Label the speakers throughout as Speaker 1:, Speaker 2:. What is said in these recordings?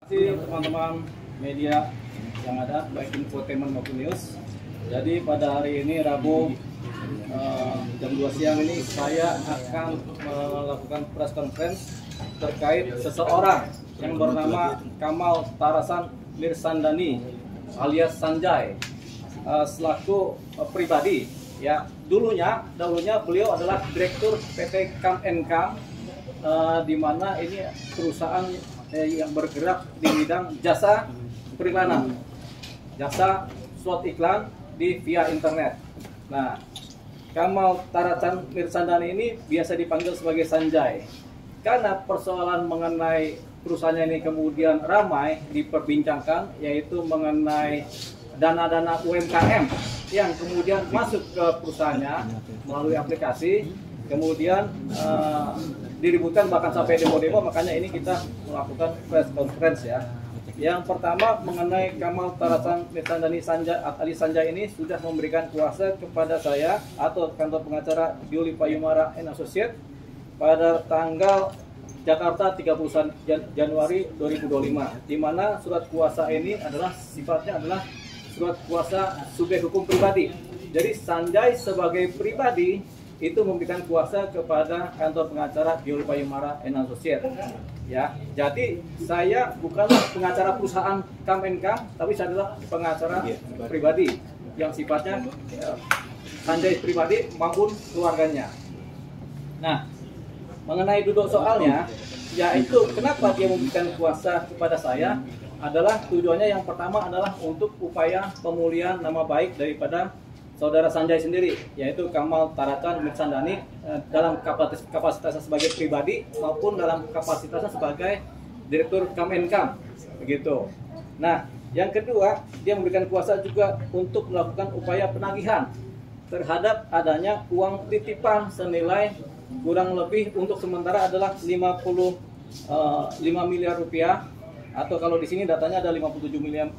Speaker 1: Terima kasih teman-teman media yang ada, baik infotainment maupun news. Jadi pada hari ini Rabu jam 2 siang ini saya akan melakukan press conference terkait seseorang yang bernama Kamal Tarasan Mirsandani alias Sanjay selaku pribadi. Ya, dulunya beliau adalah direktur PT Kam & Kam, di mana ini perusahaan yang bergerak di bidang jasa periklanan, jasa slot iklan di via internet. Nah, Kamal Tarasan Mirsandani ini biasa dipanggil sebagai Sanjay karena persoalan mengenai perusahaannya ini kemudian ramai diperbincangkan, yaitu mengenai dana-dana UMKM yang kemudian masuk ke perusahaannya melalui aplikasi, kemudian diributkan bahkan sampai demo-demo. Makanya ini kita melakukan press conference ya. Yang pertama mengenai Kamal Tarasan Mirsandani alias Sanjay ini sudah memberikan kuasa kepada saya atau kantor pengacara Yuli Payumara & Associates pada tanggal Jakarta 31 Januari 2025, di mana surat kuasa ini adalah sifatnya adalah surat kuasa subjek hukum pribadi. Jadi Sanjay sebagai pribadi itu memberikan kuasa kepada kantor pengacara Yuli Payumara & Associates. Ya, jadi saya bukanlah pengacara perusahaan Kam & Kam, tapi saya adalah pengacara pribadi yang sifatnya Sanjay pribadi maupun keluarganya. Nah, mengenai duduk soalnya, yaitu kenapa dia memberikan kuasa kepada saya adalah tujuannya yang pertama adalah untuk upaya pemulihan nama baik daripada saudara Sanjay sendiri, yaitu Kamal Tarasan Mirsandani dalam kapasitasnya sebagai pribadi maupun dalam kapasitasnya sebagai direktur Kam & Kam, begitu. Nah, yang kedua, dia memberikan kuasa juga untuk melakukan upaya penagihan terhadap adanya uang titipan senilai kurang lebih untuk sementara adalah 55 miliar rupiah, atau kalau di sini datanya ada 57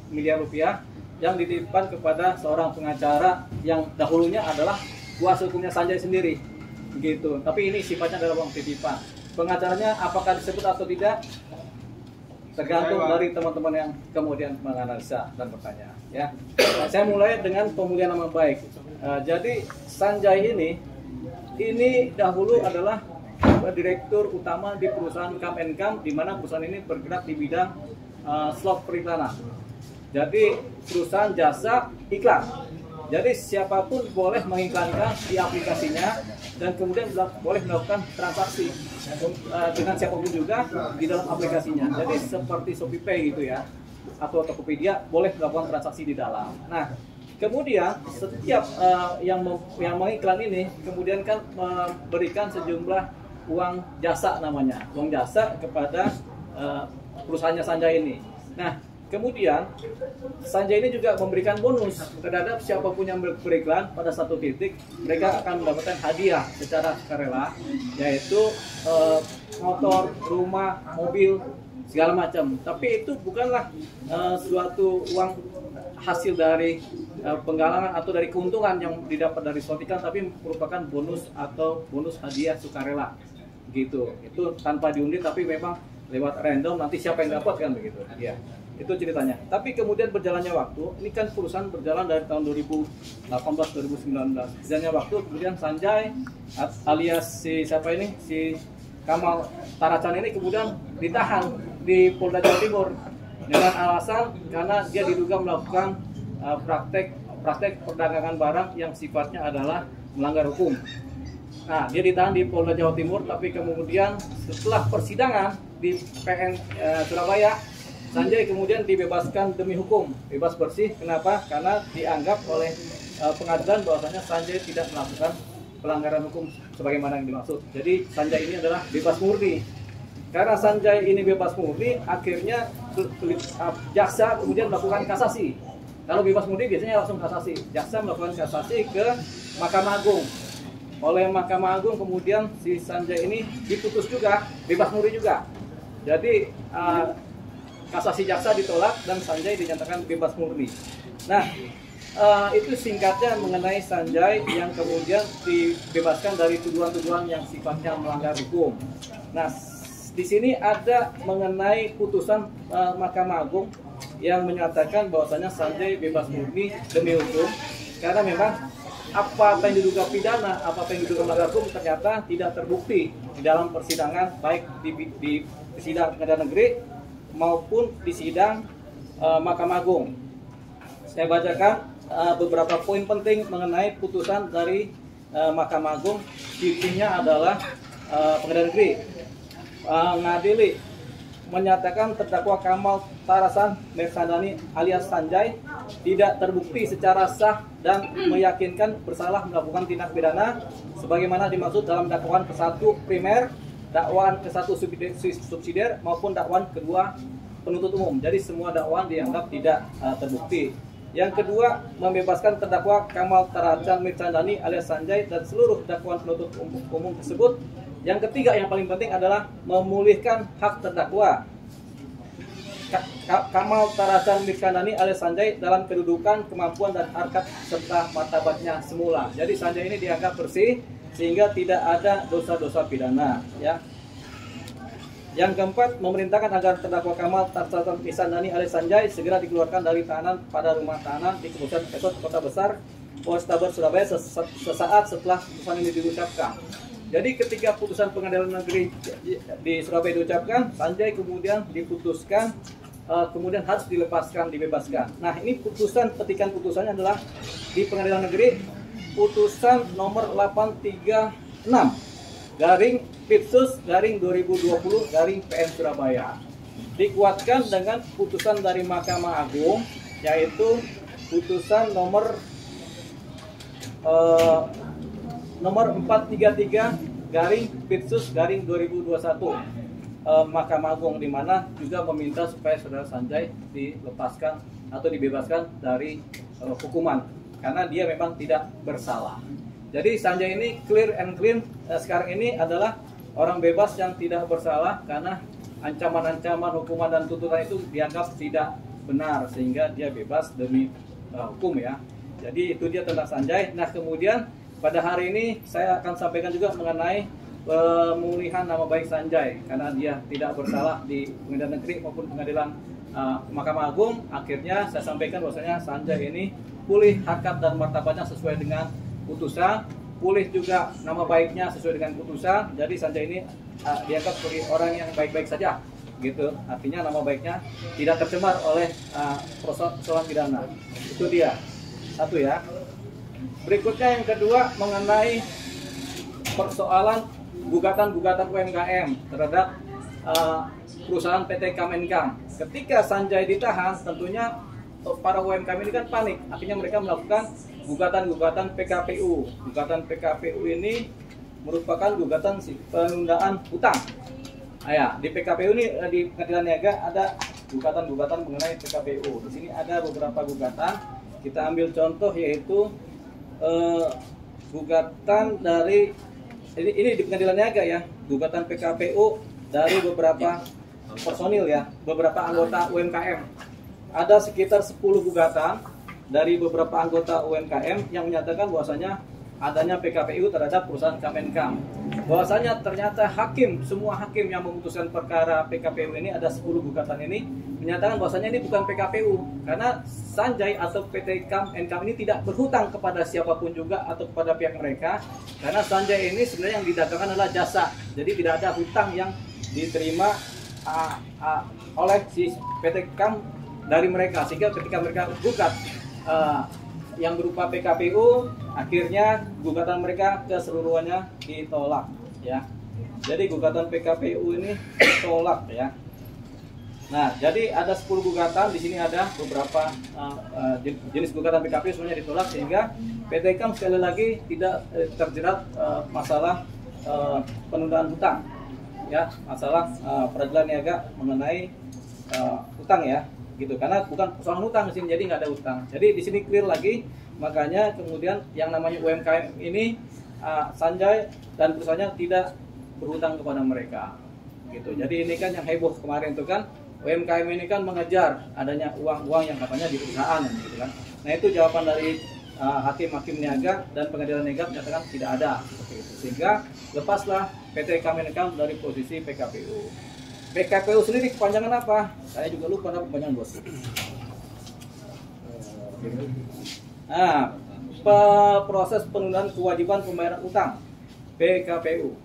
Speaker 1: miliar rupiah yang dititipkan kepada seorang pengacara yang dahulunya adalah kuasa hukumnya Sanjay sendiri, begitu. Tapi ini sifatnya adalah uang titipan. Pengacaranya apakah disebut atau tidak tergantung dari teman-teman yang kemudian menganalisa dan bertanya. Ya, saya mulai dengan pemulihan nama baik. Jadi Sanjay ini dahulu adalah direktur utama di perusahaan Kam & Kam, di mana perusahaan ini bergerak di bidang slot periklanan. Jadi perusahaan jasa iklan. Jadi siapapun boleh mengiklankan di aplikasinya dan kemudian boleh melakukan transaksi dengan siapapun juga di dalam aplikasinya. Jadi seperti ShopeePay gitu ya, atau Tokopedia boleh melakukan transaksi di dalam. Nah, kemudian setiap yang mengiklan ini kemudian kan memberikan sejumlah uang jasa, namanya uang jasa kepada perusahaannya Sanjay ini. Nah, kemudian Sanjay ini juga memberikan bonus terhadap siapapun yang beriklan. Pada satu titik mereka akan mendapatkan hadiah secara sukarela, yaitu motor, rumah, mobil, segala macam. Tapi itu bukanlah suatu uang hasil dari penggalangan atau dari keuntungan yang didapat dari slot iklan, tapi merupakan bonus atau bonus hadiah sukarela gitu. Itu tanpa diundi, tapi memang lewat random, nanti siapa yang dapat kan begitu ya. Itu ceritanya. Tapi kemudian berjalannya waktu, ini kan perusahaan berjalan dari tahun 2018-2019. Berjalannya waktu, kemudian Sanjay alias si Kamal Tarasan ini kemudian ditahan di Polda Jawa Timur dengan alasan karena dia diduga melakukan praktek perdagangan barang yang sifatnya adalah melanggar hukum. Nah, dia ditahan di Polda Jawa Timur, tapi kemudian setelah persidangan di PN Surabaya, Sanjay kemudian dibebaskan demi hukum, bebas bersih. Kenapa? Karena dianggap oleh pengadilan bahwasanya Sanjay tidak melakukan pelanggaran hukum sebagaimana yang dimaksud. Jadi Sanjay ini adalah bebas murni. Karena Sanjay ini bebas murni, akhirnya jaksa kemudian melakukan kasasi. Kalau bebas murni biasanya langsung kasasi. Jaksa melakukan kasasi ke Mahkamah Agung. Oleh Mahkamah Agung kemudian si Sanjay ini diputus juga, bebas murni juga. Jadi kasasi jaksa ditolak dan Sanjay dinyatakan bebas murni. Nah, itu singkatnya mengenai Sanjay yang kemudian dibebaskan dari tuduhan-tuduhan yang sifatnya melanggar hukum. Nah, di sini ada mengenai putusan Mahkamah Agung yang menyatakan bahwasanya Sanjay bebas murni demi hukum, karena memang apa yang diduga pidana, apa yang diduga melanggar hukum ternyata tidak terbukti di dalam persidangan, baik di sidang pengadilan negeri maupun di sidang Mahkamah Agung. Saya bacakan beberapa poin penting mengenai putusan dari Mahkamah Agung. Intinya adalah pengadilan negeri ngadili menyatakan terdakwa Kamal Tarasan Mirsandani alias Sanjay tidak terbukti secara sah dan meyakinkan bersalah melakukan tindak pidana sebagaimana dimaksud dalam dakwaan ke-1 primer, dakwaan ke-1 subsidiar maupun dakwaan kedua penuntut umum. Jadi semua dakwaan dianggap tidak terbukti. Yang kedua, membebaskan terdakwa Kamal Tarasan Mirsandani alias Sanjay dan seluruh dakwaan penuntut umum tersebut. Yang ketiga yang paling penting adalah memulihkan hak terdakwa Kamal Tarasan Mirsandani alias Sanjay dalam kedudukan, kemampuan dan harkat serta martabatnya semula. Jadi Sanjay ini dianggap bersih sehingga tidak ada dosa-dosa pidana, ya. Yang keempat, memerintahkan agar terdakwa Kamal Tarasan Mirsandani alias Sanjay segera dikeluarkan dari tahanan pada rumah tahanan di Kepolisian Kota Besar Polrestabes Surabaya sesaat setelah putusan ini diucapkan. Jadi ketika putusan pengadilan negeri di Surabaya diucapkan, Sanjay kemudian diputuskan, kemudian harus dibebaskan. Nah, ini petikan putusannya adalah di pengadilan negeri putusan nomor 836 garing Pitsus garing 2020 garing PN Surabaya. Dikuatkan dengan putusan dari Mahkamah Agung, yaitu putusan nomor 433 garing Pitsus garing 2021 Mahkamah Agung, di mana juga meminta supaya saudara Sanjay dilepaskan atau dibebaskan dari hukuman karena dia memang tidak bersalah. Jadi Sanjay ini clear and clean sekarang ini adalah orang bebas yang tidak bersalah karena ancaman-ancaman hukuman dan tuntutan itu dianggap tidak benar sehingga dia bebas demi hukum, ya. Jadi itu dia tentang Sanjay. Nah, kemudian pada hari ini saya akan sampaikan juga mengenai pemulihan nama baik Sanjay karena dia tidak bersalah di pengadilan negeri maupun pengadilan Mahkamah Agung. Akhirnya saya sampaikan bahwasanya Sanjay ini pulih harkat dan martabatnya sesuai dengan putusan, pulih juga nama baiknya sesuai dengan putusan. Jadi Sanjay ini dianggap sebagai orang yang baik-baik saja, gitu. Artinya nama baiknya tidak tercemar oleh persoalan pidana. Itu dia. Satu, ya. Berikutnya yang kedua mengenai persoalan gugatan-gugatan UMKM terhadap perusahaan PT Kemenkam. Ketika Sanjay ditahan, tentunya para UMKM ini kan panik. Akhirnya mereka melakukan gugatan-gugatan PKPU. Gugatan PKPU ini merupakan gugatan penundaan hutang. Ya, di PKPU ini di Pengadilan Niaga ada gugatan-gugatan mengenai PKPU. Di sini ada beberapa gugatan. Kita ambil contoh yaitu gugatan dari ini di Pengadilan Niaga, ya, gugatan PKPU dari beberapa personil, ya, beberapa anggota UMKM. Ada sekitar 10 gugatan dari beberapa anggota UMKM yang menyatakan bahwasanya adanya PKPU terhadap perusahaan Kemenkam. Bahwasanya ternyata semua hakim yang memutuskan perkara PKPU ini, ada 10 gugatan ini, menyatakan bahwasanya ini bukan PKPU karena Sanjay atau PT Kemenkam ini tidak berhutang kepada siapapun juga atau kepada pihak mereka, karena Sanjay ini sebenarnya yang didagangkan adalah jasa. Jadi tidak ada hutang yang diterima oleh si PT Kemenkam dari mereka, sehingga ketika mereka gugat yang berupa PKPU, akhirnya gugatan mereka keseluruhannya ditolak, ya. Jadi gugatan PKPU ini ditolak, ya. Nah, jadi ada 10 gugatan. Di sini ada beberapa jenis gugatan PKPU semuanya ditolak, sehingga PT Kemenkam sekali lagi tidak terjerat masalah penundaan hutang, ya, masalah peradilan niaga mengenai hutang, ya, gitu, karena bukan persoalan hutang di sini, jadi nggak ada hutang. Jadi di sini clear lagi, makanya kemudian yang namanya UMKM ini Sanjay dan perusahaannya tidak berhutang kepada mereka, gitu. Jadi ini kan yang heboh kemarin itu kan, UMKM ini kan mengejar adanya uang-uang yang katanya di perusahaan, gitu kan. Nah, itu jawaban dari hakim-hakim niaga dan pengadilan niaga menyatakan tidak ada. Sehingga lepaslah PT Kemenkum dari posisi PKPU. PKPU sendiri kepanjangan apa? Saya juga lupa apa kepanjangan, bos. Nah, proses penundaan kewajiban pembayaran utang PKPU.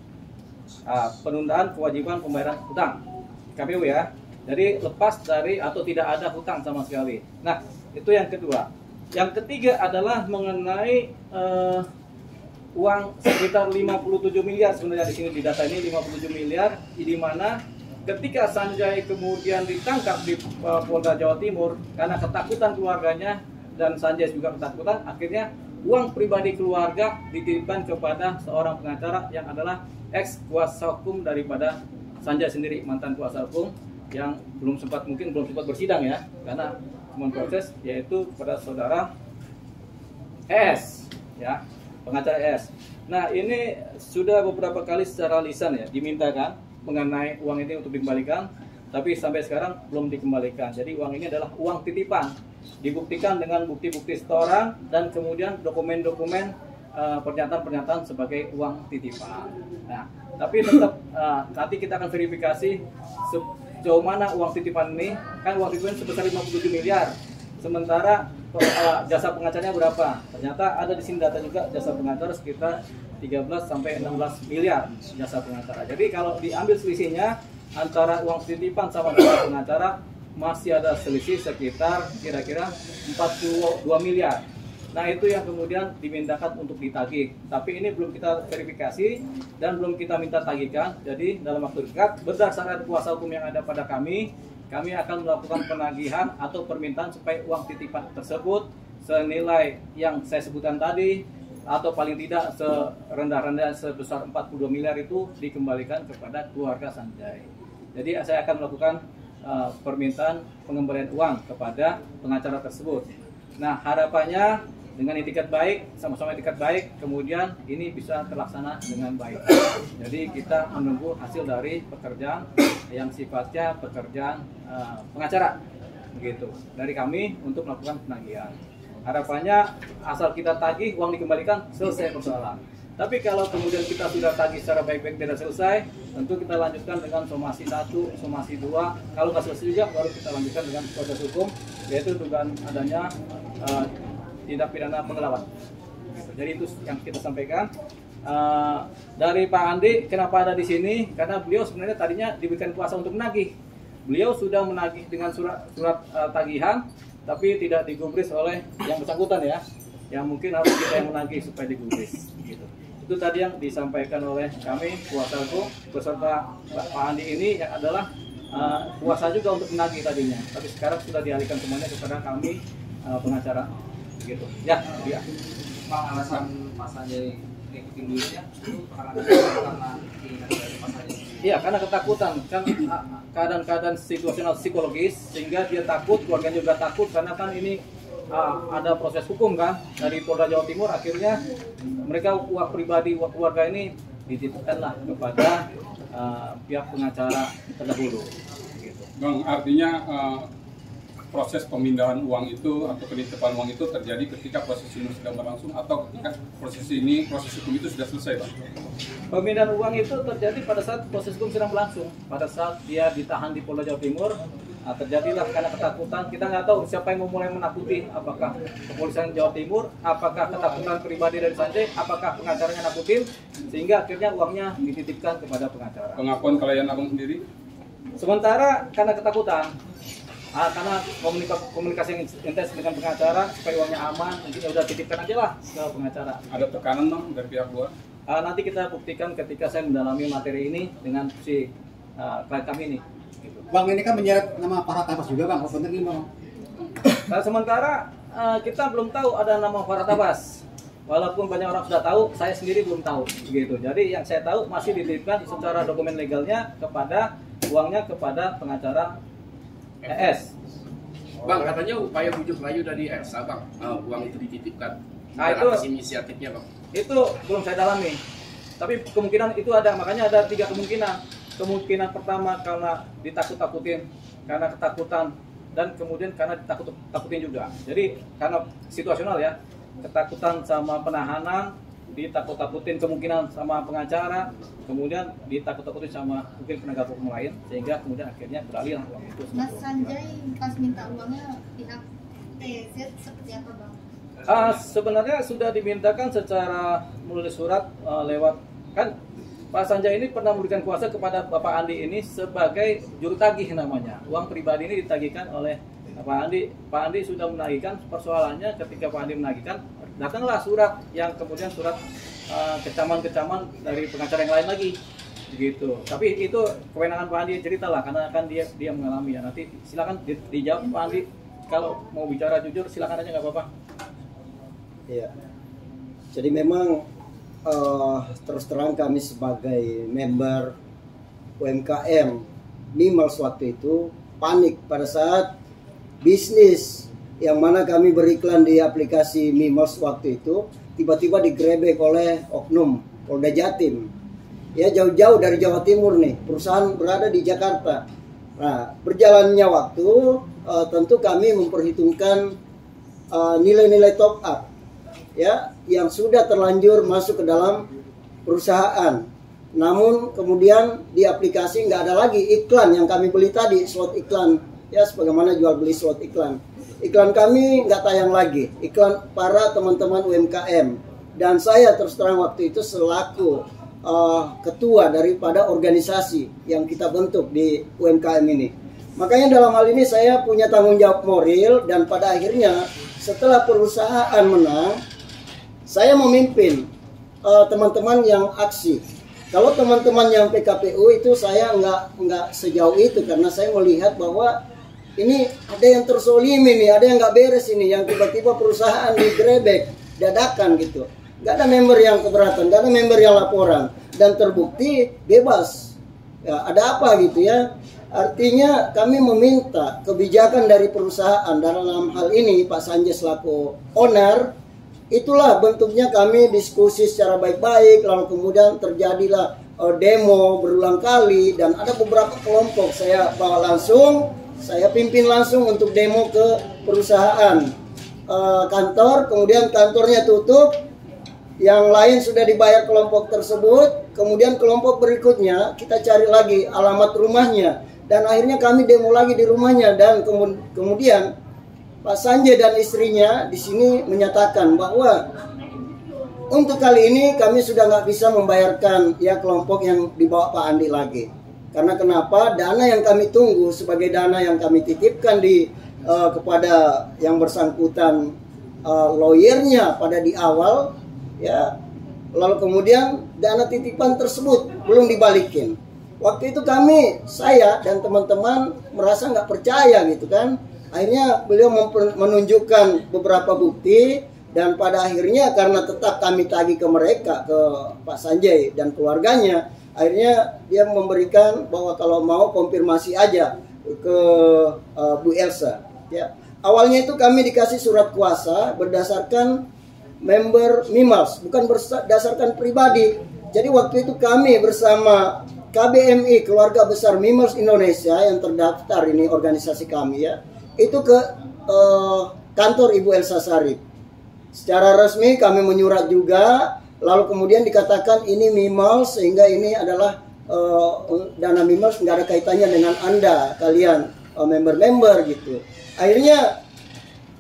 Speaker 1: Penundaan kewajiban pembayaran utang KPU ya. Jadi lepas dari atau tidak ada hutang sama sekali. Nah, itu yang kedua. Yang ketiga adalah mengenai uang sekitar 57 miliar sebenarnya di sini di data ini 57 miliar di mana ketika Sanjay kemudian ditangkap di Polda Jawa Timur karena ketakutan keluarganya dan Sanjay juga ketakutan, akhirnya uang pribadi keluarga dititipkan kepada seorang pengacara yang adalah ex kuasa hukum daripada Sanjay sendiri, mantan kuasa hukum yang belum sempat bersidang ya, karena cuma proses, yaitu kepada saudara S ya, pengacara S. Nah, ini sudah beberapa kali secara lisan ya dimintakan mengenai uang ini untuk dikembalikan, tapi sampai sekarang belum dikembalikan. Jadi uang ini adalah uang titipan, dibuktikan dengan bukti-bukti setoran dan kemudian dokumen-dokumen pernyataan-pernyataan sebagai uang titipan. Nah, tapi tetap nanti kita akan verifikasi sejauh mana uang titipan ini. Kan uang titipan sebesar 57 miliar. Sementara jasa pengacaranya berapa? Ternyata ada di sini data juga jasa pengacara sekitar 13 sampai 16 miliar jasa pengacara. Jadi kalau diambil selisihnya antara uang titipan sama jasa pengacara masih ada selisih sekitar kira-kira 42 miliar. Nah, itu yang kemudian dimintakan untuk ditagih. Tapi ini belum kita verifikasi dan belum kita minta tagihkan. Jadi dalam waktu dekat berdasarkan kuasa hukum yang ada pada kami akan melakukan penagihan atau permintaan supaya uang titipan tersebut senilai yang saya sebutkan tadi atau paling tidak serendah-rendah sebesar 42 miliar itu dikembalikan kepada keluarga Sanjay. Jadi saya akan melakukan permintaan pengembalian uang kepada pengacara tersebut. Nah, harapannya dengan itikat baik, sama-sama itikat baik, kemudian ini bisa terlaksana dengan baik. Jadi kita menunggu hasil dari pekerjaan yang sifatnya pekerjaan pengacara, begitu, dari kami untuk melakukan penagihan. Harapannya asal kita tagih, uang dikembalikan, selesai persoalan. Tapi kalau kemudian kita sudah tagih secara baik-baik tidak selesai, tentu kita lanjutkan dengan somasi 1, somasi 2. Kalau nggak selesai juga, baru kita lanjutkan dengan proses hukum, yaitu dugaan adanya tindak pidana penggelapan. Jadi itu yang kita sampaikan. Dari Pak Andi, kenapa ada di sini? Karena beliau sebenarnya tadinya diberikan kuasa untuk menagih. Beliau sudah menagih dengan surat tagihan, tapi tidak digubris oleh yang bersangkutan ya. Yang mungkin harus kita yang menagih supaya digubris. Gitu. Itu tadi yang disampaikan oleh kami kuasa hukum beserta Pak Andi ini yang adalah kuasa juga untuk menagih tadinya. Tapi sekarang sudah dialihkan semuanya kepada kami pengacara. Gitu. Ya, iya.
Speaker 2: Pak, alasan Pak Sanjay ngikutin dulunya itu karena keinginan dari Pak Sanjay.
Speaker 1: Iya, karena ketakutan kan keadaan-keadaan situasional psikologis sehingga dia takut, keluarganya juga takut karena kan ini ada proses hukum kan dari Polda Jawa Timur, akhirnya mereka uang pribadi keluarga ini dititipkanlah kepada pihak pengacara terdahulu. Gitu.
Speaker 3: Bang, artinya proses pemindahan uang itu atau penitipan uang itu terjadi ketika proses ini sedang berlangsung atau ketika proses hukum itu sudah selesai, Bang?
Speaker 1: Pemindahan uang itu terjadi pada saat proses hukum sedang berlangsung. Pada saat dia ditahan di Polda Jawa Timur, terjadilah karena ketakutan. Kita nggak tahu siapa yang mulai menakuti, apakah kepolisian Jawa Timur, apakah ketakutan pribadi dari Sanjay, apakah pengacaranya nakutin, sehingga akhirnya uangnya dititipkan kepada pengacara.
Speaker 3: Pengakuan klien Abang sendiri?
Speaker 1: Sementara karena ketakutan, karena komunikasi yang intens dengan pengacara supaya uangnya aman, mungkin udah titipkan aja lah ke pengacara.
Speaker 3: Ada tekanan Bang dari pihak luar?
Speaker 1: Nanti kita buktikan ketika saya mendalami materi ini dengan si klien kami ini. Gitu.
Speaker 4: Bang, ini kan menyeret nama Farhad Abbas juga, Bang. Benar ini, Bang?
Speaker 1: Sementara kita belum tahu ada nama Farhad Abbas. Walaupun banyak orang sudah tahu, saya sendiri belum tahu. Begitu. Jadi yang saya tahu masih dititipkan secara dokumen legalnya kepada uangnya kepada pengacara ES.
Speaker 2: Bang, katanya upaya bujuk rayu dari Elsa, Bang, uang itu dititipkan.
Speaker 1: Nah, itu
Speaker 2: apa sih inisiatifnya, Bang?
Speaker 1: Itu belum saya dalami. Tapi kemungkinan itu ada, makanya ada 3 kemungkinan. Kemungkinan pertama karena ditakut-takutin, karena ketakutan, dan kemudian karena ditakut-takutin juga. Jadi karena situasional ya. ketakutan sama penahanan, ditakut-takutin kemungkinan sama pengacara, kemudian ditakut-takutin sama mungkin penegak hukum lain, sehingga kemudian akhirnya beralih lah uang itu.
Speaker 5: Mas Sanjay pas minta uangnya pihak TZ seperti apa Bang?
Speaker 1: Sebenarnya sudah dimintakan secara menulis surat lewat, kan Pak Sanjay ini pernah memberikan kuasa kepada Bapak Andi ini sebagai juru tagih namanya. Uang pribadi ini ditagihkan oleh Pak Andi. Pak Andi sudah menagihkan, persoalannya ketika Pak Andi menagihkan, datanglah surat yang kemudian surat kecaman-kecaman dari pengacara yang lain lagi, begitu. Tapi itu kewenangan Pak Andi, ceritalah karena kan dia mengalami ya. Nanti silakan dijawab Pak Andi. Kalau mau bicara jujur silakan aja, nggak apa-apa.
Speaker 6: Iya. Jadi memang terus terang kami sebagai member UMKM Mimals waktu itu panik pada saat bisnis yang mana kami beriklan di aplikasi Mimals waktu itu tiba-tiba digrebek oleh oknum Polda Jatim. Ya, jauh-jauh dari Jawa Timur nih, perusahaan berada di Jakarta. Nah, berjalannya waktu tentu kami memperhitungkan nilai-nilai top up ya yang sudah terlanjur masuk ke dalam perusahaan. Namun kemudian di aplikasi nggak ada lagi iklan yang kami beli tadi, slot iklan ya, sebagaimana jual beli slot iklan. Iklan kami nggak tayang lagi, iklan para teman-teman UMKM. Dan saya terus terang waktu itu selaku ketua daripada organisasi yang kita bentuk di UMKM ini. Makanya dalam hal ini saya punya tanggung jawab moral, dan pada akhirnya setelah perusahaan menang, saya memimpin teman-teman yang aksi. Kalau teman-teman yang PKPU itu saya nggak sejauh itu, karena saya melihat bahwa ini ada yang tersolimi nih, ada yang nggak beres ini, yang tiba-tiba perusahaan digrebek dadakan gitu. Nggak ada member yang keberatan, nggak ada member yang laporan, dan terbukti bebas. Ya, ada apa gitu ya? Artinya kami meminta kebijakan dari perusahaan dalam hal ini Pak Sanjay selaku owner. Itulah bentuknya kami diskusi secara baik-baik, lalu kemudian terjadilah demo berulang kali, dan ada beberapa kelompok saya bawa langsung, saya pimpin langsung untuk demo ke perusahaan kantor, kemudian kantornya tutup, yang lain sudah dibayar kelompok tersebut, kemudian kelompok berikutnya kita cari lagi alamat rumahnya, dan akhirnya kami demo lagi di rumahnya, dan kemudian Pak Sanjay dan istrinya di sini menyatakan bahwa untuk kali ini kami sudah nggak bisa membayarkan ya kelompok yang dibawa Pak Andi lagi. Karena kenapa? Dana yang kami tunggu sebagai dana yang kami titipkan kepada yang bersangkutan lawyernya pada di awal ya. Lalu kemudian dana titipan tersebut belum dibalikin. Waktu itu saya dan teman-teman merasa nggak percaya gitu kan. Akhirnya beliau menunjukkan beberapa bukti, dan pada akhirnya karena tetap kami tagih ke mereka, ke Pak Sanjay dan keluarganya, akhirnya dia memberikan bahwa kalau mau konfirmasi aja ke Bu Elsa. Ya. Awalnya itu kami dikasih surat kuasa berdasarkan member Mimals, bukan berdasarkan pribadi. Jadi waktu itu kami bersama KBMI, Keluarga Besar Mimals Indonesia yang terdaftar, ini organisasi kami ya, itu ke kantor Ibu Elsa Sarip. Secara resmi kami menyurat juga, lalu kemudian dikatakan ini Mimals, sehingga ini adalah dana Mimals, nggak ada kaitannya dengan Anda, kalian member-member gitu. Akhirnya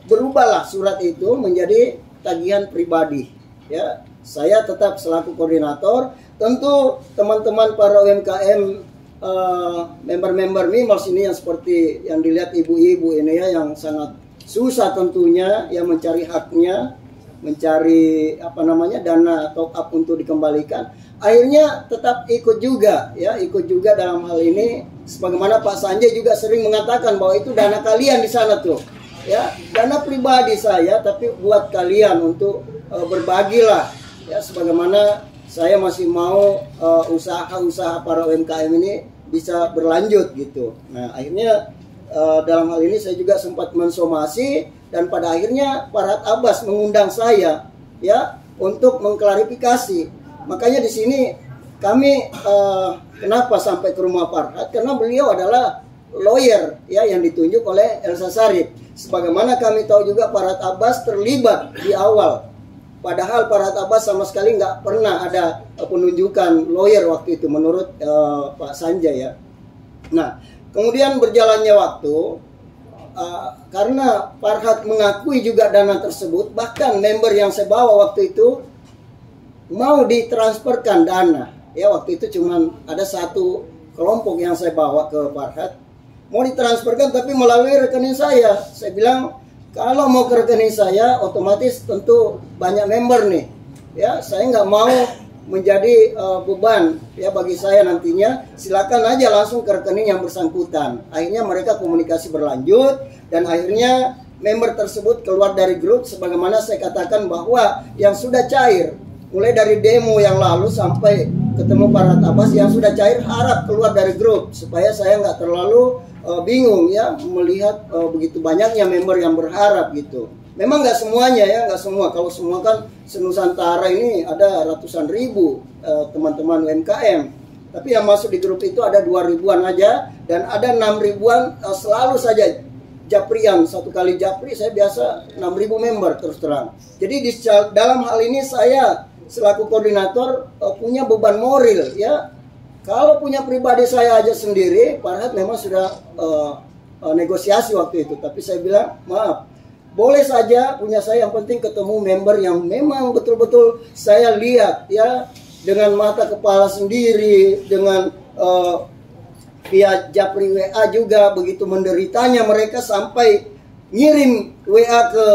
Speaker 6: berubahlah surat itu menjadi tagihan pribadi ya. Saya tetap selaku koordinator, tentu teman-teman para UMKM member-member Mimals ini yang seperti yang dilihat ibu-ibu ini ya, yang sangat susah tentunya yang mencari haknya, mencari dana top up untuk dikembalikan, akhirnya tetap ikut juga ya, ikut juga dalam hal ini. Sebagaimana Pak Sanjay juga sering mengatakan bahwa itu dana kalian di sana tuh ya, dana pribadi saya tapi buat kalian untuk berbagilah ya, sebagaimana saya masih mau usaha-usaha para UMKM ini bisa berlanjut gitu. Nah akhirnya dalam hal ini saya juga sempat mensomasi, dan pada akhirnya Pak Rat Abbas mengundang saya ya untuk mengklarifikasi. Makanya di sini kami kenapa sampai ke rumah Pak Rat, karena beliau adalah lawyer ya yang ditunjuk oleh Elsa Sarip. sebagaimana kami tahu juga Farhad Abbas terlibat di awal. Padahal Farhad Abbas sama sekali nggak pernah ada penunjukan lawyer waktu itu menurut Pak Sanjay ya. Nah, kemudian berjalannya waktu, karena Farhad mengakui juga dana tersebut, bahkan member yang saya bawa waktu itu mau ditransferkan dana. Ya, waktu itu cuman ada satu kelompok yang saya bawa ke Farhad, mau ditransferkan tapi melalui rekening saya. Saya bilang, kalau mau ke rekening saya, otomatis tentu banyak member nih. Ya, saya nggak mau menjadi beban ya bagi saya nantinya. Silakan aja langsung ke rekening yang bersangkutan. Akhirnya mereka komunikasi berlanjut dan akhirnya member tersebut keluar dari grup. Sebagaimana saya katakan bahwa yang sudah cair, mulai dari demo yang lalu sampai ketemu Farhad Abbas, yang sudah cair harap keluar dari grup supaya saya nggak terlalu bingung ya melihat begitu banyaknya member yang berharap gitu. Memang nggak semuanya ya, nggak semua. Kalau semua kan se-Nusantara ini ada ratusan ribu teman-teman UMKM. Tapi yang masuk di grup itu ada 2 ribuan aja, dan ada 6 ribuan selalu saja japrian. Satu kali japri saya biasa 6.000 member terus terang. Jadi dalam hal ini saya selaku koordinator punya beban moral ya. Kalau punya pribadi saya aja sendiri, Farhad memang sudah negosiasi waktu itu. Tapi saya bilang, maaf, boleh saja punya saya, yang penting ketemu member yang memang betul-betul saya lihat ya dengan mata kepala sendiri, dengan via japri WA juga begitu menderitanya mereka sampai ngirim WA ke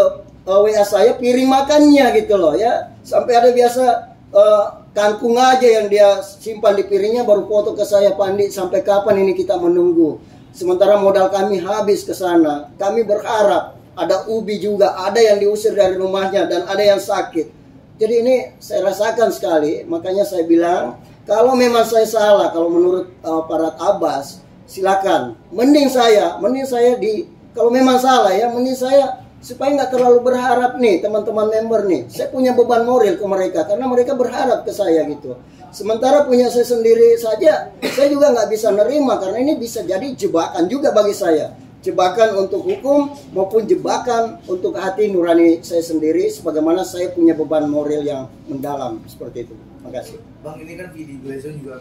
Speaker 6: WA saya piring makannya gitu loh ya. Sampai ada biasa kangkung aja yang dia simpan di piringnya baru foto ke saya, Pandi sampai kapan ini kita menunggu. Sementara modal kami habis ke sana. Kami berharap, ada ubi juga, ada yang diusir dari rumahnya dan ada yang sakit. Jadi ini saya rasakan sekali, makanya saya bilang kalau memang saya salah, kalau menurut Farhad Abbas silakan. Mending saya kalau memang salah ya, mending saya supaya nggak terlalu berharap nih teman-teman member nih. Saya punya beban moral ke mereka karena mereka berharap ke saya gitu. Sementara punya saya sendiri saja, saya juga nggak bisa nerima karena ini bisa jadi jebakan juga bagi saya. Jebakan untuk hukum maupun jebakan untuk hati nurani saya sendiri, sebagaimana saya punya beban moral yang mendalam seperti itu. Terima kasih.
Speaker 7: Bang, ini kan Vidi Glazon juga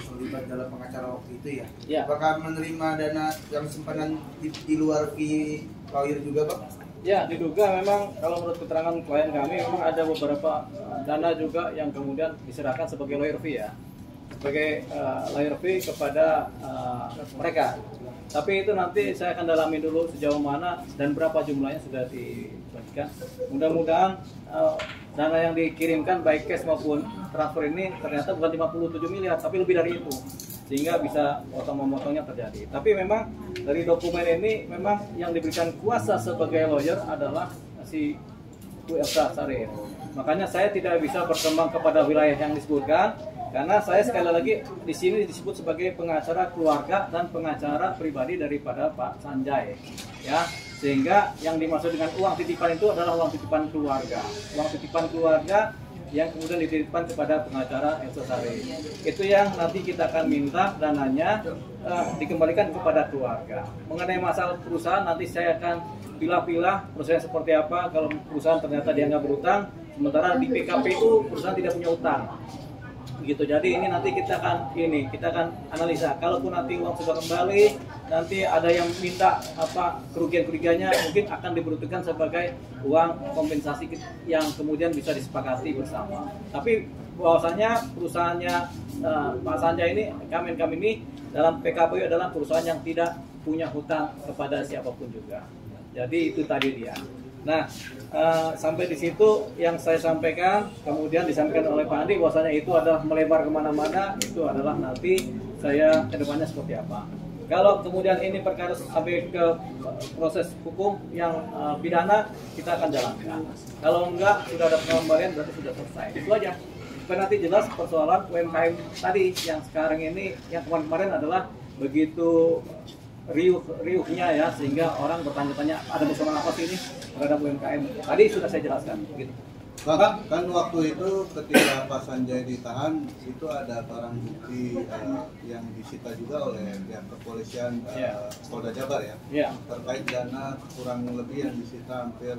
Speaker 7: terlibat dalam pengacara waktu itu ya.
Speaker 1: Ya.
Speaker 7: Apakah menerima dana yang simpanan di luar fee lawyer juga, Bang?
Speaker 1: Ya, diduga memang kalau menurut keterangan klien kami memang ada beberapa dana juga yang kemudian diserahkan sebagai lawyer fee ya, sebagai lawyer fee kepada mereka. Tapi itu nanti saya akan dalami dulu sejauh mana dan berapa jumlahnya sudah dibagikan. Mudah-mudahan dana yang dikirimkan baik cash maupun transfer ini ternyata bukan 57 miliar tapi lebih dari itu, sehingga bisa potong-memotongnya terjadi. Tapi memang dari dokumen ini memang yang diberikan kuasa sebagai lawyer adalah si Bu Elsa Sharif. Makanya saya tidak bisa berkembang kepada wilayah yang disebutkan karena saya sekali lagi di sini disebut sebagai pengacara keluarga dan pengacara pribadi daripada Pak Sanjay. Ya, sehingga yang dimaksud dengan uang titipan itu adalah uang titipan keluarga. Uang titipan keluarga yang kemudian dititipkan kepada pengacara Elsa Sharif. Itu yang nanti kita akan minta dananya dikembalikan kepada keluarga. Mengenai masalah perusahaan nanti saya akan pilah-pilah perusahaan seperti apa. Kalau perusahaan ternyata dianggap berutang, sementara di PKPU perusahaan tidak punya utang. Gitu. Jadi ini nanti kita akan analisa. Kalaupun nanti uang sudah kembali, nanti ada yang minta kerugian-kerugiannya mungkin akan diperuntukkan sebagai uang kompensasi yang kemudian bisa disepakati bersama. Tapi bahwasanya perusahaannya Pak Sanjay ini, kami ini dalam PKPU adalah perusahaan yang tidak punya hutang kepada siapapun juga. Jadi itu tadi dia. Nah, sampai di situ yang saya sampaikan, kemudian disampaikan oleh Pak Andi bahwasanya itu adalah melebar kemana-mana, itu adalah nanti saya kedepannya seperti apa. Kalau kemudian ini perkara sampai ke proses hukum yang pidana, kita akan jalankan. Kalau enggak, sudah ada pengembalian berarti sudah selesai. Itu aja. Supaya nanti jelas persoalan UMKM tadi yang sekarang ini, yang kemarin-kemarin adalah begitu riuhnya ya, sehingga orang bertanya-tanya ada persoalan apa sih ini terhadap UMKM. Tadi sudah saya jelaskan. Gitu.
Speaker 8: Bang, kan waktu itu ketika Pak Sanjay ditahan itu ada barang bukti yang disita juga oleh pihak kepolisian Polda Jabar ya, terkait dana kurang lebih yang disita hampir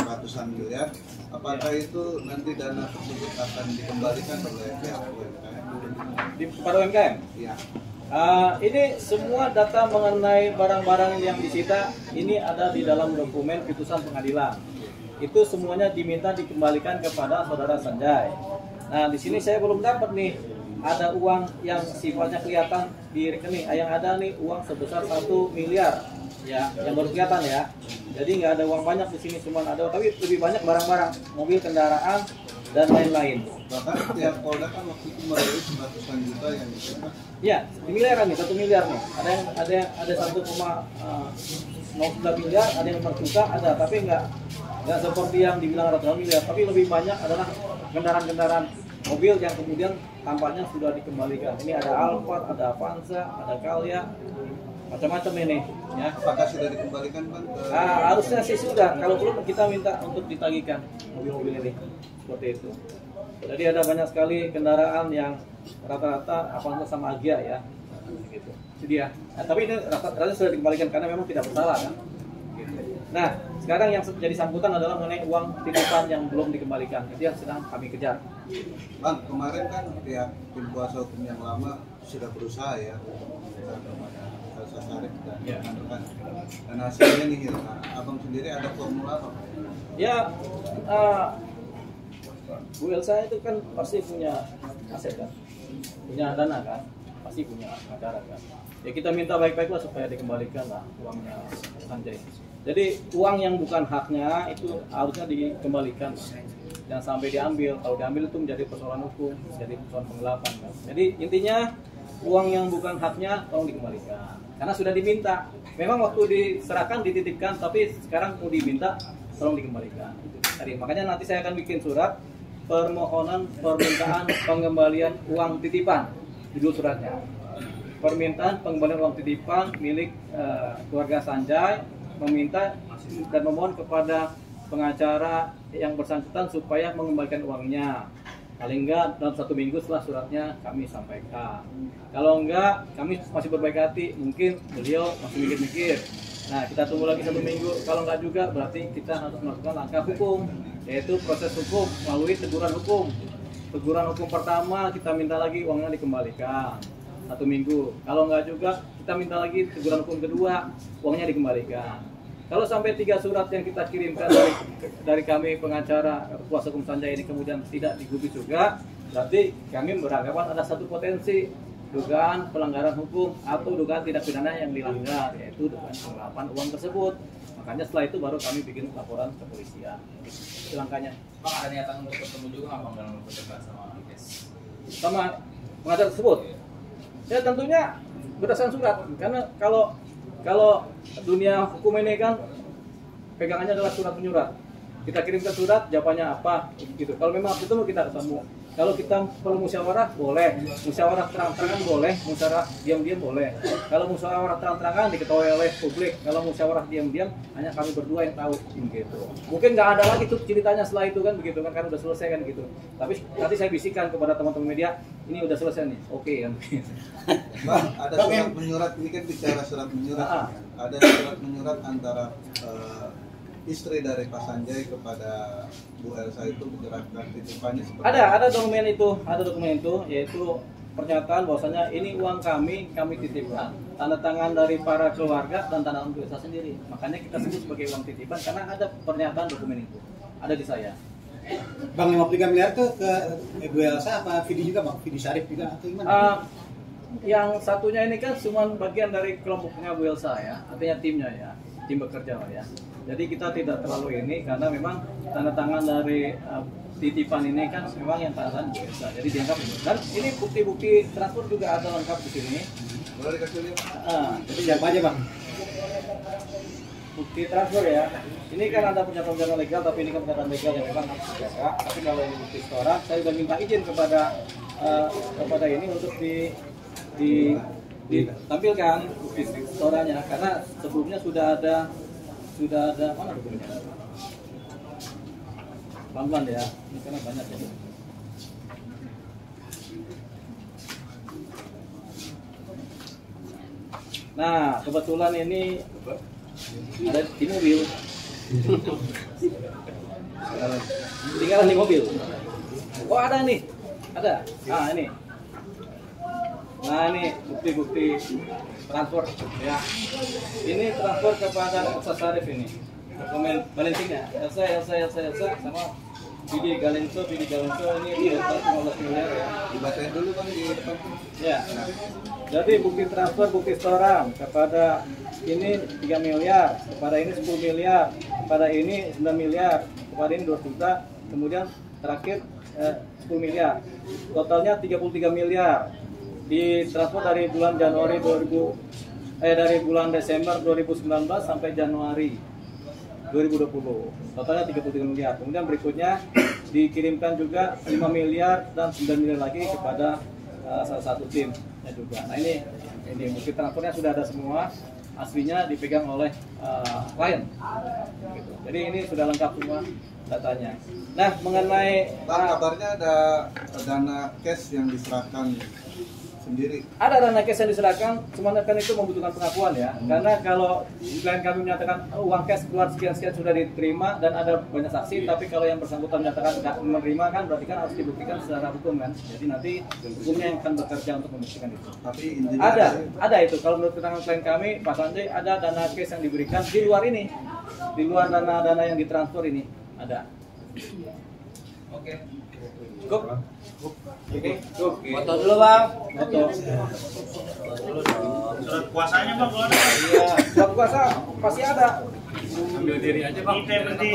Speaker 8: ratusan miliar. Apakah itu nanti dana tersebut akan dikembalikan oleh pihak UMKM?
Speaker 1: Pada UMKM?
Speaker 8: Iya.
Speaker 1: Ini semua data mengenai barang-barang yang disita ini ada di dalam dokumen putusan pengadilan. Itu semuanya diminta dikembalikan kepada saudara Sanjay. Nah, di sini saya belum dapat nih ada uang yang sifatnya kelihatan di rekening. Yang ada nih uang sebesar 1 miliar, ya, yang baru kelihatan ya. Jadi nggak ada uang banyak di sini, cuma ada, tapi lebih banyak barang-barang, mobil, kendaraan, dan lain-lain.
Speaker 8: Bahkan pihak Polda kan waktu itu merilis ratusan juta yang disita.
Speaker 1: Ya, miliaran nih, 1 miliar nih. Ada 1,09 miliar, ada yang 4 juta, ada, tapi nggak seperti yang dibilang ratusan miliar, tapi lebih banyak adalah kendaraan-kendaraan mobil yang kemudian tampaknya sudah dikembalikan. Ini ada Alphard, ada Avanza, ada Calya, macam-macam ini. Ya.
Speaker 8: Apakah sudah dikembalikan, Bang?
Speaker 1: Harusnya sih sudah. Kalau belum kita minta untuk ditagihkan mobil-mobil ini, seperti itu. Jadi ada banyak sekali kendaraan yang rata-rata Avanza sama Agya ya, gitu. Itu dia. Nah, tapi ini rata-rata sudah dikembalikan karena memang tidak bersalah kan. Nah, sekarang yang jadi sambutan adalah mengenai uang titipan yang belum dikembalikan. Itu yang sedang kami kejar.
Speaker 8: Bang, kemarin kan pihak tim kuasa hukum yang lama sudah berusaha ya kepada Elsa Sharif dan rekan-rekan. Dan hasilnya nihil. Nah, Abang sendiri ada formula apa?
Speaker 1: Ya, Bu Elsa itu kan pasti punya aset kan, punya dana kan, pasti punya acara kan. Ya kita minta baik-baik lah supaya dikembalikan lah uangnya Sanjay. Jadi uang yang bukan haknya itu harusnya dikembalikan, jangan sampai diambil. Kalau diambil itu menjadi persoalan hukum, menjadi persoalan penggelapan kan. Jadi intinya uang yang bukan haknya tolong dikembalikan, karena sudah diminta. Memang waktu diserahkan dititipkan, tapi sekarang mau diminta tolong dikembalikan. Jadi makanya nanti saya akan bikin surat permohonan permintaan pengembalian uang titipan, judul suratnya. Permintaan pengembalian uang titipan milik keluarga Sanjay, meminta dan memohon kepada pengacara yang bersangkutan supaya mengembalikan uangnya. Paling enggak dalam 1 minggu setelah suratnya kami sampaikan. Kalau enggak, kami masih berbaik hati, mungkin beliau masih mikir-mikir. Nah, kita tunggu lagi 1 minggu. Kalau enggak juga, berarti kita harus melakukan langkah hukum, yaitu proses hukum melalui teguran hukum. Teguran hukum pertama kita minta lagi uangnya dikembalikan 1 minggu. Kalau enggak juga, kita minta lagi teguran hukum kedua, uangnya dikembalikan. Kalau sampai 3 surat yang kita kirimkan dari kami pengacara kuasa hukum Sanjay ini kemudian tidak digubris juga, berarti kami beranggapan ada satu potensi dugaan pelanggaran hukum atau dugaan tindak pidana yang dilanggar, yaitu dugaan penggelapan uang tersebut. Makanya setelah itu baru kami bikin laporan ke kepolisian. Itu langkahnya.
Speaker 2: Bang, ada niatan untuk ketemu juga nggak Bang dalam berdebat sama kes?
Speaker 1: Sama pengacara tersebut? Ya tentunya berdasarkan surat, karena kalau dunia hukum ini kan pegangannya adalah surat menyurat. Kita kirimkan surat, jawabannya apa, gitu. Kalau memang ketemu kita ketemu. Kalau kita perlu musyawarah boleh, musyawarah terang-terangan boleh, musyawarah diam-diam boleh. Kalau musyawarah terang-terangan diketahui oleh publik, kalau musyawarah diam-diam hanya kami berdua yang tahu, gitu. Mungkin nggak ada lagi tuh ceritanya setelah itu kan, begitu kan udah selesai kan gitu. Tapi nanti saya bisikan kepada teman-teman media, ini udah selesai nih, oke kan.
Speaker 8: Bang, ada surat menyurat, ini kan bicara surat menyurat. Ada surat menyurat antara istri dari Pak Sanjay kepada Bu Elsa itu menyerahkan titipannya seperti
Speaker 1: ada dokumen itu, yaitu pernyataan bahwasanya ini uang kami titipkan, tanda tangan dari para keluarga dan tanda tangan Bu Elsa sendiri. Makanya kita sebut sebagai uang titipan karena ada pernyataan dokumen itu, ada di saya.
Speaker 4: Bang, 53 miliar itu ke Bu Elsa apa Vidi juga Bang? Vidi Sharif juga atau gimana?
Speaker 1: Yang satunya ini kan cuma bagian dari kelompoknya Bu Elsa ya, artinya timnya ya, tim bekerja lah ya. Jadi kita tidak terlalu ini karena memang tanda tangan dari titipan ini kan memang yang tanda tangan Bu Elsa. Jadi dianggap dan ini bukti-bukti transfer juga ada lengkap di sini.
Speaker 8: Boleh dikasih lihat?
Speaker 4: Jadi siapa aja Bang?
Speaker 1: Bukti transfer ya. Ini kan ada pernyataan legal, tapi ini kan pernyataan legal yang memang harus dijaga. Tapi kalau ini bukti setoran, saya sudah minta izin kepada ini untuk ditampilkan bukti setorannya karena sebelumnya sudah ada mana dokumennya? pelan-pelan ya, ini karena banyak ya. Nah, kebetulan ini ada di mobil. Tinggalan di mobil. Oh ada nih, ada. Ah ini. Nah ini bukti-bukti transfer ya. Ini transfer kepada Elsa Syarif ini. Dokumen balensinya Elsa sama Vidi Galenso ini total 15 miliar ya.
Speaker 8: Dibacain dulu kan di depan.
Speaker 1: Ya. Jadi bukti transfer, bukti setoran kepada ini 3 miliar, kepada ini 10 miliar, kepada ini 9 miliar, kepada ini 2 juta, kemudian terakhir 10 miliar. Totalnya 33 miliar. Ditransfer dari bulan Januari dari bulan Desember 2019 sampai Januari 2020. Totalnya 33 miliar. Kemudian berikutnya dikirimkan juga 5 miliar dan 9 miliar lagi kepada salah satu timnya juga. Nah ini bukti transfernya sudah ada semua, aslinya dipegang oleh klien. Gitu. Jadi ini sudah lengkap semua datanya. Nah mengenai
Speaker 8: kabarnya ada dana cash yang diserahkan sendiri.
Speaker 1: Ada dana cash yang diserahkan, cuman kan itu membutuhkan pengakuan ya. Karena kalau klien kami menyatakan uang cash keluar sekian sudah diterima dan ada banyak saksi, tapi kalau yang bersangkutan menyatakan tidak menerima kan berarti kan harus dibuktikan secara hukum kan. Jadi nanti hukumnya yang akan bekerja untuk membuktikan itu.
Speaker 8: Tapi
Speaker 1: ada itu. Kalau menurut keterangan klien kami, Pak Sanjay, ada dana cash yang diberikan di luar ini, di luar dana yang ditransfer ini ada.
Speaker 2: Oke.
Speaker 1: Cukup. Oke.
Speaker 2: Foto dulu bang.
Speaker 1: Foto.
Speaker 9: Surat kuasanya bang, kalau ada.
Speaker 1: Iya, surat kuasa pasti ada.
Speaker 3: Ambil diri aja bang.
Speaker 9: Kita berhenti.